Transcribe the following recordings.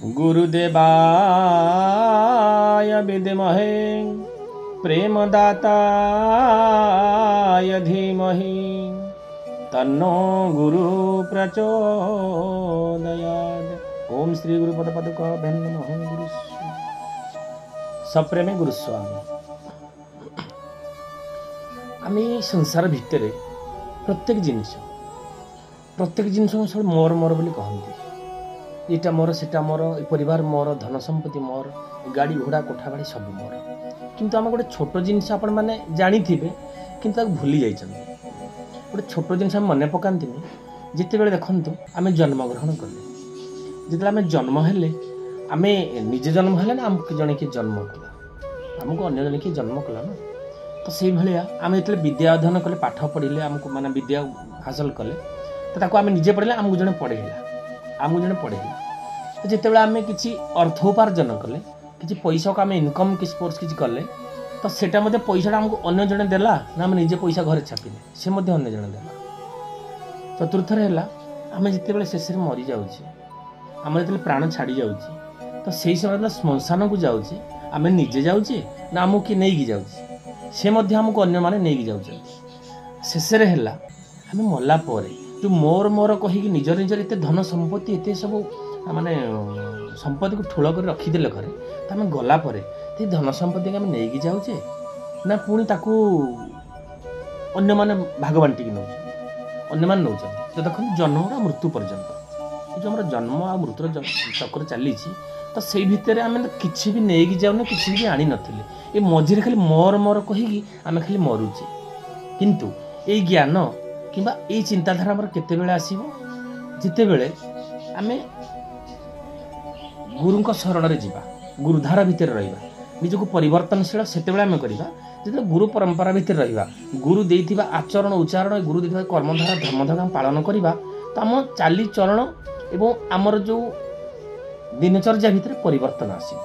गुरुदेवाय विद्महे प्रेमदाताय धीमहि तन्नो गुरु प्रचोदयात्। ओम श्री गुरुपद पादुकाभ्यां नमः। गुरु सप्रेमे गुरुस्वामी। आम संसार भितर प्रत्येक जिनिस सब मोर मोर बोली कहते। एटा मोर सेटा मोर, परिवार मोर, धन संपत्ति मोर, गाड़ी घोड़ा कोठा बाड़ी सब मोर। किंतु आम गोटे छोट जिनस आपण मैंने जानी थे कि भूली जाइए। गोटे छोट जिनस मन पकाती जिते बड़े देखु आम जन्मग्रहण कले। जिते आम जन्म हेले आम निजे जन्म हेले ना आमको जड़े किए जन्म कला, आमको अन्य जन किए जन्म कला ना। तो से भाया आम जो विद्या अध्ययन कले, पाठ पढ़ले, आमको माने विद्या हासिल कले, तो आम निजे पढ़ले, आमको जड़े पढ़ेला, आमको जड़े पढ़ेला। तो जिते आम किसी अर्थ उपार्जन कले, किसी पैसा को आम इनकम कि सोर्स किसी कले, तो सेटा मध्य पैसा आमको अन्य जड़े देला ना आम निजे पैसा घर छापिले, से मध्य अन्य जड़े देला। चतुर्थ है आम जिते शेष में मरी जाऊे, आम जो प्राण छाड़ी जाऊे, तो से समय श्मशान को जाऊे आम निजे जाऊे ना आमको किए नहीं जाऊे, से मध्य आमको अन्य माने नहीं जाऊे। शेष है आम मला जो मोर मोर कहीकि निजर निजर एत धन संपत्ति एत सब माने संपत्ति को ठूल कर रखीदे घरे, तो आम गलापर धन संपत्ति आम नहीं जाऊे ना पुणी ताकू अन्य माने भाग बांटिकी नौ अन्य मान नौ। तो देख जन्म मृत्यु पर्यंत जो आम जन्म आ मृत्युर चक्र चली, तो से भितर आम किसी भी नहीं जाऊने, किसी भी आनी नथिले। ये मझे खाली मोर मोर कहीकि आम खाली मरुचे। किंतु ये ज्ञान किंबा ये चिंताधारा आमर केते बेले आसीबो जिते बेले आमे गुरुंक शरण रे जीवा, गुरुधारा भितर रहिबा, निजको परिवर्तनशील सेते बेले आमे करिबा। जिते गुरु परंपरा भितर रहिबा, गुरु देइथिबा आचरण उच्चारण, गुरु देइथिबा कर्मधारा धर्मधारा पालन करिबा, तो आम चाली चरण एवं आमर जो दिनचर्या भितर परिवर्तन आसीबो।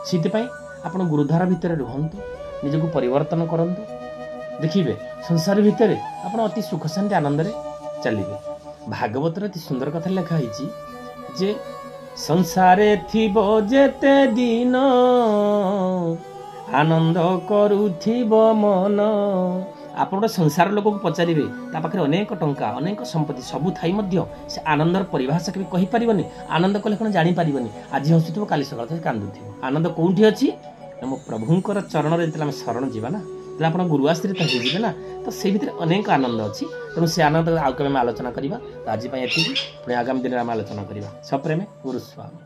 सिथिपाई आपण गुरुधारा भितर रुहंतु, निजको परिवर्तन करंतु, देखिए संसार भितर आप अति सुख शांति आनंद चलिए। भागवत अति सुंदर कथा लिखाई जे संसारे थिबो जेते दिन आनंद करुथिबो मन। आप संसार लोक को पचारे पाखे अनेक टंका अनेक संपत्ति सबू थी से आनंदर परिभाषा के कही पारिबनी। आनंद कले कौन जानीपारे, आज हसुव काली सकाल कांदुथ। आनंद कौटी अच्छी मो प्रभुंर चरण में जो शरण जीवा ना, तो आप गुरु आश्रित हो ना, तो से भीतर अनेक आनंद अच्छी। तेणु से आनंद आउ के आलोचना करवा। आज पुणी आगामी दिन में आलोचना करवा। सप्रेमे गुरुस्वामी।